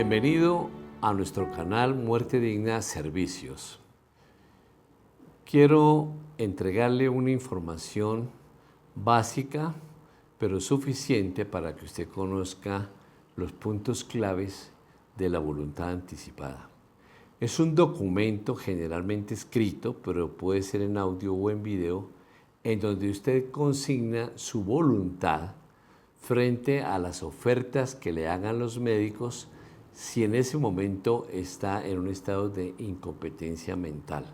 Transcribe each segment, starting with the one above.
Bienvenido a nuestro canal Muerte Digna Servicios. Quiero entregarle una información básica, pero suficiente para que usted conozca los puntos claves de la voluntad anticipada. Es un documento generalmente escrito, pero puede ser en audio o en video, en donde usted consigna su voluntad frente a las ofertas que le hagan los médicos si en ese momento está en un estado de incompetencia mental.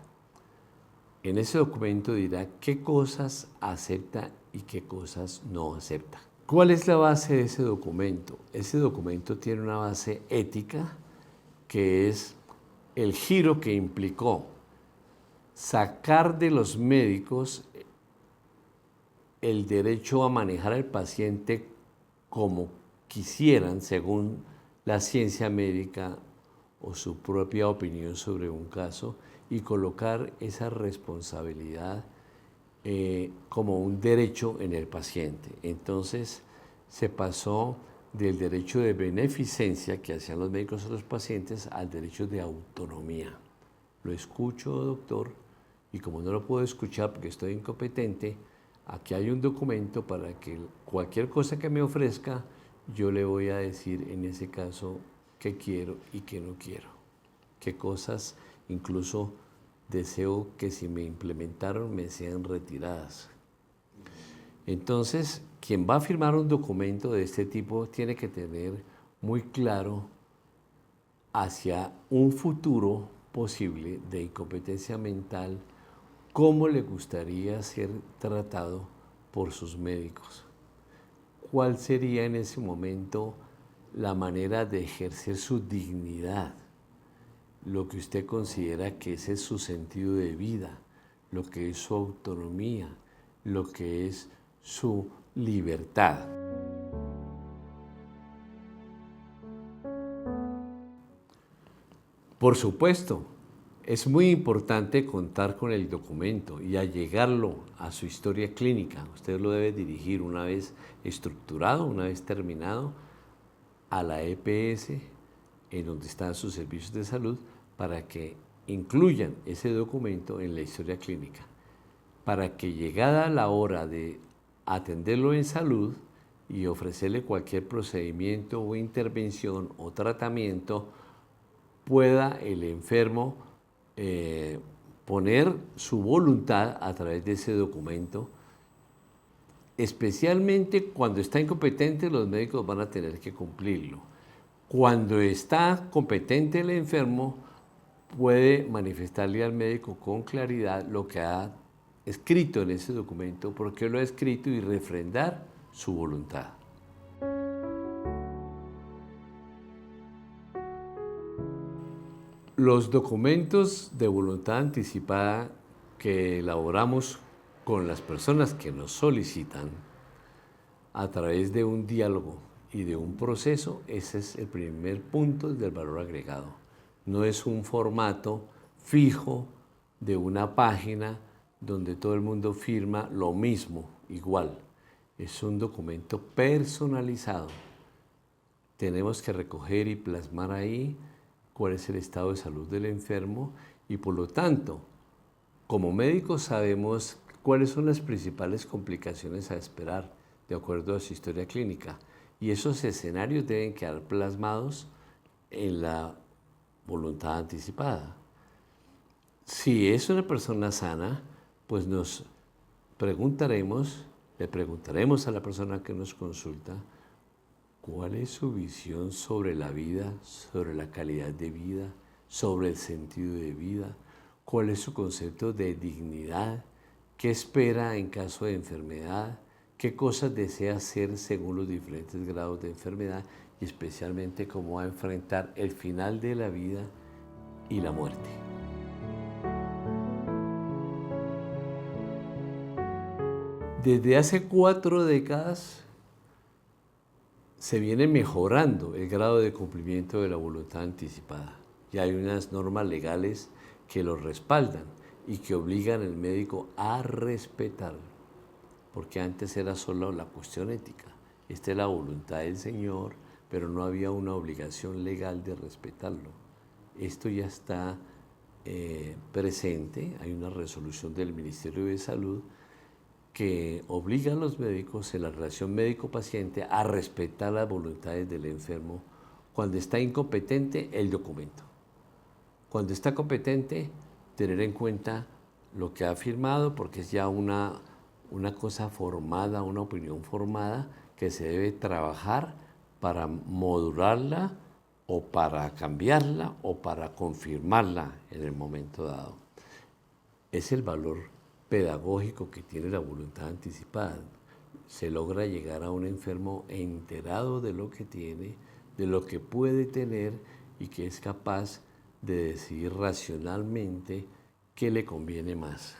En ese documento dirá qué cosas acepta y qué cosas no acepta. ¿Cuál es la base de ese documento? Ese documento tiene una base ética que es el giro que implicó sacar de los médicos el derecho a manejar al paciente como quisieran, según la ciencia médica o su propia opinión sobre un caso, y colocar esa responsabilidad como un derecho en el paciente. Entonces se pasó del derecho de beneficencia que hacían los médicos a los pacientes al derecho de autonomía. Lo escucho, doctor, y como no lo puedo escuchar porque estoy incompetente, aquí hay un documento para que cualquier cosa que me ofrezca, yo le voy a decir en ese caso qué quiero y qué no quiero. Qué cosas incluso deseo que si me implementaron me sean retiradas. Entonces, quien va a firmar un documento de este tipo tiene que tener muy claro hacia un futuro posible de incompetencia mental cómo le gustaría ser tratado por sus médicos. ¿Cuál sería en ese momento la manera de ejercer su dignidad? Lo que usted considera que ese es su sentido de vida, lo que es su autonomía, lo que es su libertad. Por supuesto, es muy importante contar con el documento y allegarlo a su historia clínica. Usted lo debe dirigir una vez estructurado, una vez terminado, a la EPS, en donde están sus servicios de salud, para que incluyan ese documento en la historia clínica, para que llegada la hora de atenderlo en salud y ofrecerle cualquier procedimiento o intervención o tratamiento, pueda el enfermo poner su voluntad a través de ese documento. Especialmente cuando está incompetente, los médicos van a tener que cumplirlo. Cuando está competente el enfermo, puede manifestarle al médico con claridad lo que ha escrito en ese documento, por qué lo ha escrito y refrendar su voluntad. Los documentos de voluntad anticipada que elaboramos con las personas que nos solicitan a través de un diálogo y de un proceso, ese es el primer punto del valor agregado. No es un formato fijo de una página donde todo el mundo firma lo mismo, igual. Es un documento personalizado. Tenemos que recoger y plasmar ahí cuál es el estado de salud del enfermo y por lo tanto, como médicos sabemos cuáles son las principales complicaciones a esperar de acuerdo a su historia clínica y esos escenarios deben quedar plasmados en la voluntad anticipada. Si es una persona sana, pues le preguntaremos a la persona que nos consulta cuál es su visión sobre la vida, sobre la calidad de vida, sobre el sentido de vida, cuál es su concepto de dignidad, qué espera en caso de enfermedad, qué cosas desea hacer según los diferentes grados de enfermedad y especialmente cómo va a enfrentar el final de la vida y la muerte. Desde hace 4 décadas se viene mejorando el grado de cumplimiento de la voluntad anticipada. Ya hay unas normas legales que lo respaldan y que obligan al médico a respetarlo, porque antes era solo la cuestión ética. Esta es la voluntad del Señor, pero no había una obligación legal de respetarlo. Esto ya está presente, hay una resolución del Ministerio de Salud que obliga a los médicos en la relación médico-paciente a respetar las voluntades del enfermo. Cuando está incompetente, el documento. Cuando está competente, tener en cuenta lo que ha firmado, porque es ya una cosa formada, una opinión formada que se debe trabajar para modularla o para cambiarla o para confirmarla en el momento dado. Es el valor pedagógico que tiene la voluntad anticipada. Se logra llegar a un enfermo enterado de lo que tiene, de lo que puede tener y que es capaz de decidir racionalmente qué le conviene más.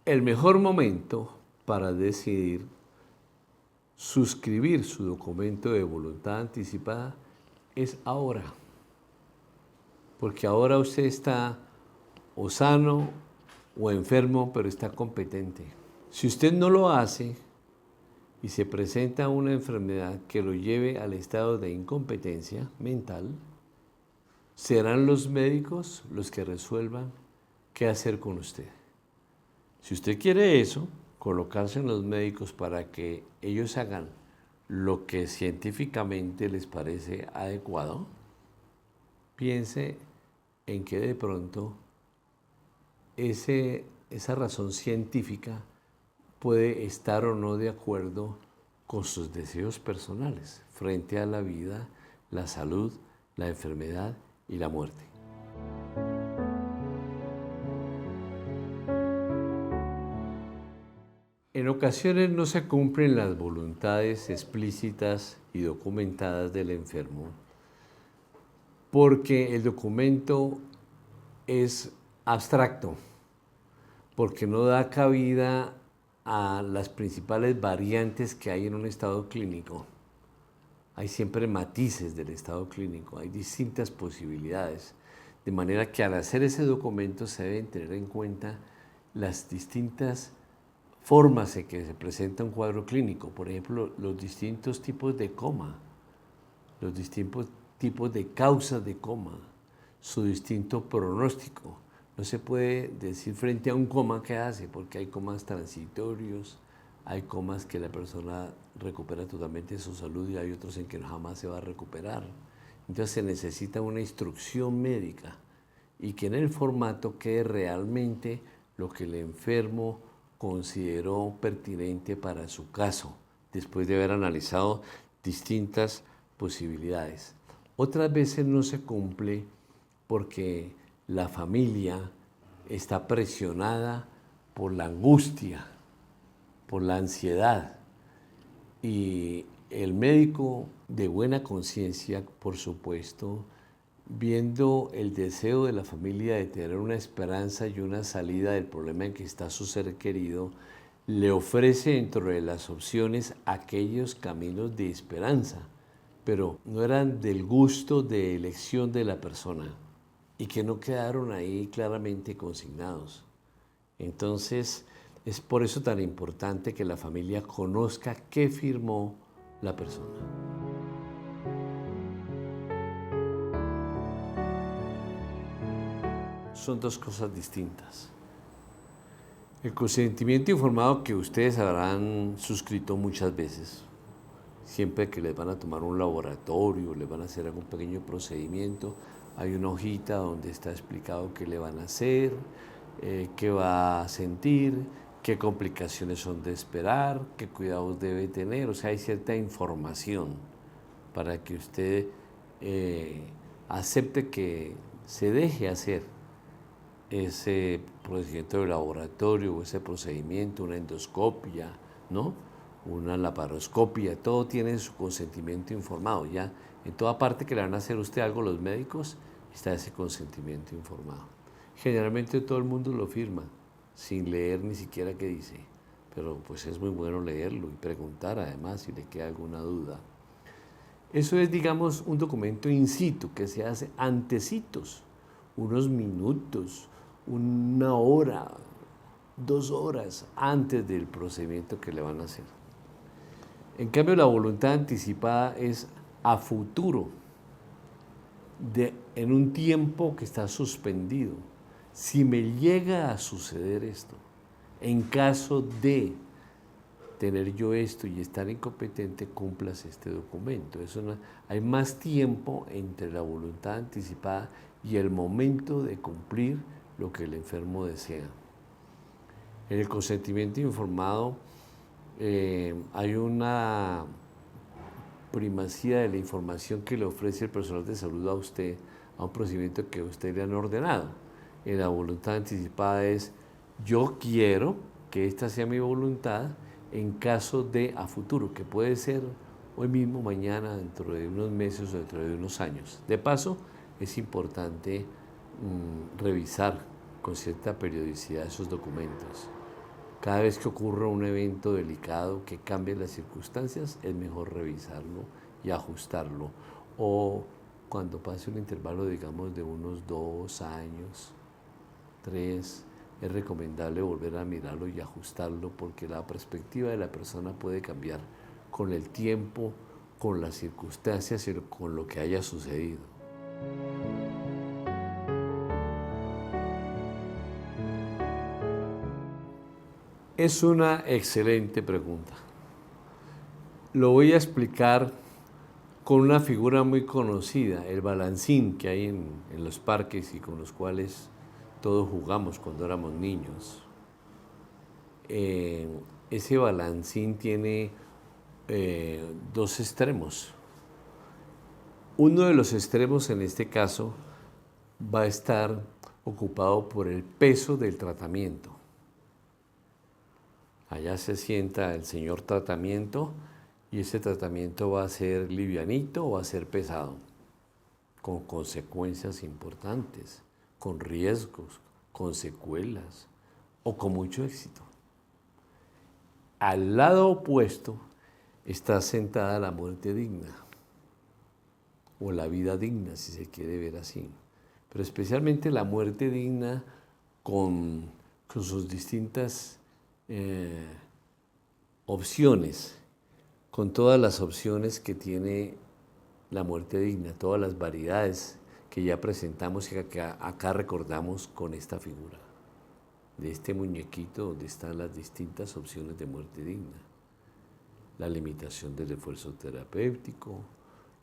El mejor momento para decidir suscribir su documento de voluntad anticipada es ahora, porque ahora usted está o sano o enfermo, pero está competente. Si usted no lo hace y se presenta una enfermedad que lo lleve al estado de incompetencia mental, serán los médicos los que resuelvan qué hacer con usted. Si usted quiere eso, colocarse en los médicos para que ellos hagan lo que científicamente les parece adecuado, piense en que de pronto esa razón científica puede estar o no de acuerdo con sus deseos personales frente a la vida, la salud, la enfermedad y la muerte. En ocasiones no se cumplen las voluntades explícitas y documentadas del enfermo porque el documento es abstracto, porque no da cabida a las principales variantes que hay en un estado clínico. Hay siempre matices del estado clínico, hay distintas posibilidades, de manera que al hacer ese documento se deben tener en cuenta las distintas formas en que se presenta un cuadro clínico, por ejemplo, los distintos tipos de coma, los distintos tipos de causas de coma, su distinto pronóstico. No se puede decir frente a un coma qué hace, porque hay comas transitorios, hay comas que la persona recupera totalmente su salud y hay otros en que jamás se va a recuperar. Entonces se necesita una instrucción médica y que en el formato quede realmente lo que el enfermo consideró pertinente para su caso, después de haber analizado distintas posibilidades. Otras veces no se cumple porque la familia está presionada por la angustia, por la ansiedad, y el médico de buena conciencia, por supuesto, viendo el deseo de la familia de tener una esperanza y una salida del problema en que está su ser querido, le ofrece dentro de las opciones aquellos caminos de esperanza, pero no eran del gusto de elección de la persona y que no quedaron ahí claramente consignados. Entonces, es por eso tan importante que la familia conozca qué firmó la persona. Son dos cosas distintas. El consentimiento informado que ustedes habrán suscrito muchas veces, siempre que les van a tomar un laboratorio, les van a hacer algún pequeño procedimiento, hay una hojita donde está explicado qué le van a hacer, qué va a sentir, qué complicaciones son de esperar, qué cuidados debe tener. O sea, hay cierta información para que usted acepte que se deje hacer ese procedimiento de laboratorio o ese procedimiento, una endoscopia, ¿no? Una laparoscopia, todo tiene su consentimiento informado. Ya en toda parte que le van a hacer a usted algo los médicos, está ese consentimiento informado. Generalmente todo el mundo lo firma, sin leer ni siquiera qué dice, pero pues es muy bueno leerlo y preguntar además si le queda alguna duda. Eso es, digamos, un documento in situ que se hace antecitos, unos minutos, una hora 2 horas antes del procedimiento que le van a hacer. En cambio, la voluntad anticipada es a futuro, en un tiempo que está suspendido. Si me llega a suceder esto, en caso de tener yo esto y estar incompetente, cumplas este documento. Hay más tiempo entre la voluntad anticipada y el momento de cumplir lo que el enfermo desea. En el consentimiento informado hay una primacía de la información que le ofrece el personal de salud a usted a un procedimiento que a usted le han ordenado. En la voluntad anticipada es, yo quiero que esta sea mi voluntad en caso de a futuro, que puede ser hoy mismo, mañana, dentro de unos meses o dentro de unos años. De paso, es importante revisar con cierta periodicidad esos documentos. Cada vez que ocurra un evento delicado que cambie las circunstancias, es mejor revisarlo y ajustarlo. O cuando pase un intervalo, digamos, de unos 2 años, 3, es recomendable volver a mirarlo y ajustarlo porque la perspectiva de la persona puede cambiar con el tiempo, con las circunstancias y con lo que haya sucedido. Es una excelente pregunta. Lo voy a explicar con una figura muy conocida, el balancín que hay en los parques y con los cuales todos jugamos cuando éramos niños. Ese balancín tiene 2 extremos. Uno de los extremos, en este caso, va a estar ocupado por el peso del tratamiento. Allá se sienta el señor tratamiento y ese tratamiento va a ser livianito o va a ser pesado, con consecuencias importantes, con riesgos, con secuelas o con mucho éxito. Al lado opuesto está sentada la muerte digna, o la vida digna, si se quiere ver así. Pero especialmente la muerte digna con sus distintas opciones, con todas las opciones que tiene la muerte digna, todas las variedades que ya presentamos y que acá recordamos con esta figura de este muñequito donde están las distintas opciones de muerte digna. La limitación del esfuerzo terapéutico,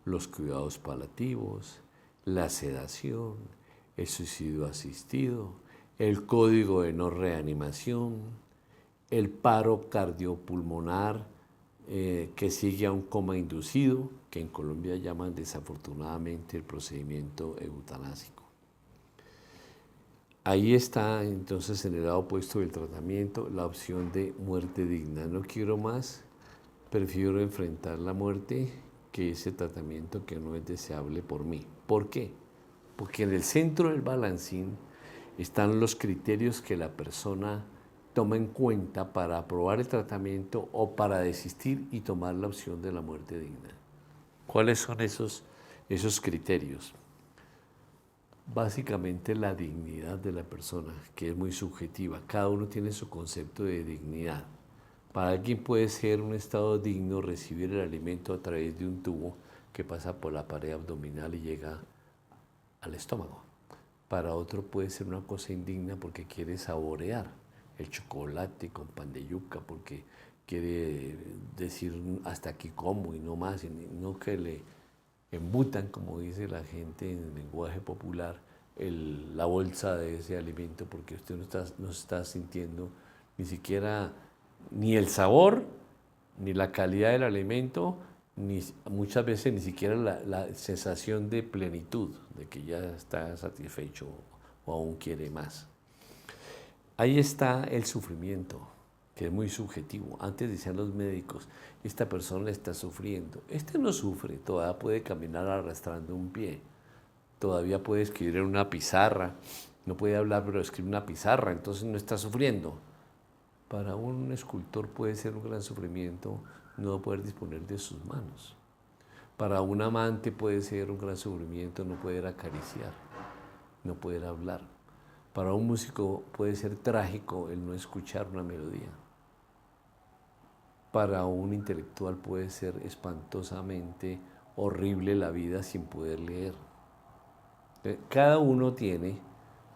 los cuidados paliativos, la sedación, el suicidio asistido, el código de no reanimación, el paro cardiopulmonar que sigue a un coma inducido, que en Colombia llaman desafortunadamente el procedimiento eutanásico. Ahí está entonces en el lado opuesto del tratamiento la opción de muerte digna. No quiero más, prefiero enfrentar la muerte que ese tratamiento que no es deseable por mí. ¿Por qué? Porque en el centro del balancín están los criterios que la persona toma en cuenta para aprobar el tratamiento o para desistir y tomar la opción de la muerte digna. ¿Cuáles son esos criterios? Básicamente la dignidad de la persona, que es muy subjetiva. Cada uno tiene su concepto de dignidad. Para alguien puede ser un estado digno recibir el alimento a través de un tubo que pasa por la pared abdominal y llega al estómago. Para otro puede ser una cosa indigna porque quiere saborear el chocolate con pan de yuca, porque quiere decir hasta aquí como y no más, y no que le embutan, como dice la gente en el lenguaje popular, la bolsa de ese alimento, porque usted no está sintiendo ni siquiera ni el sabor, ni la calidad del alimento, ni muchas veces ni siquiera la sensación de plenitud, de que ya está satisfecho o aún quiere más. Ahí está el sufrimiento, que es muy subjetivo. Antes decían los médicos, esta persona está sufriendo. Este no sufre, todavía puede caminar arrastrando un pie, todavía puede escribir en una pizarra, no puede hablar pero escribe una pizarra, entonces no está sufriendo. Para un escultor puede ser un gran sufrimiento no poder disponer de sus manos. Para un amante puede ser un gran sufrimiento no poder acariciar, no poder hablar. Para un músico puede ser trágico el no escuchar una melodía. Para un intelectual puede ser espantosamente horrible la vida sin poder leer. Cada uno tiene,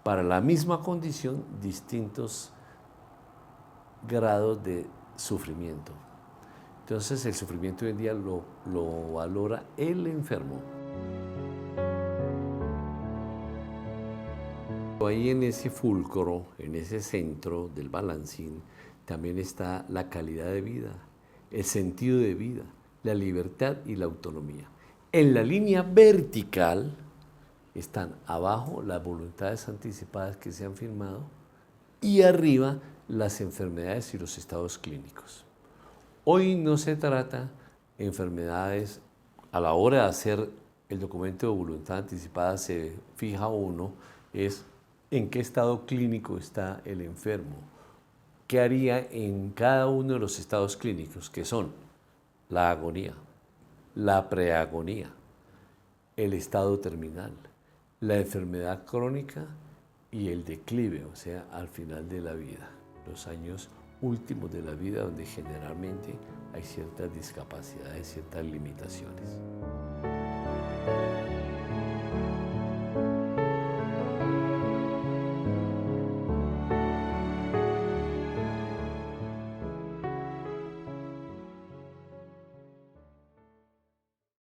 para la misma condición, distintos grados de sufrimiento. Entonces el sufrimiento hoy en día lo valora el enfermo. Ahí en ese fulcro, en ese centro del balancín, también está la calidad de vida, el sentido de vida, la libertad y la autonomía. En la línea vertical están abajo las voluntades anticipadas que se han firmado y arriba las enfermedades y los estados clínicos. Hoy no se trata de enfermedades, a la hora de hacer el documento de voluntad anticipada se fija uno, es en qué estado clínico está el enfermo, qué haría en cada uno de los estados clínicos, que son la agonía, la preagonía, el estado terminal, la enfermedad crónica y el declive, o sea, al final de la vida, los años últimos de la vida donde generalmente hay ciertas discapacidades, ciertas limitaciones.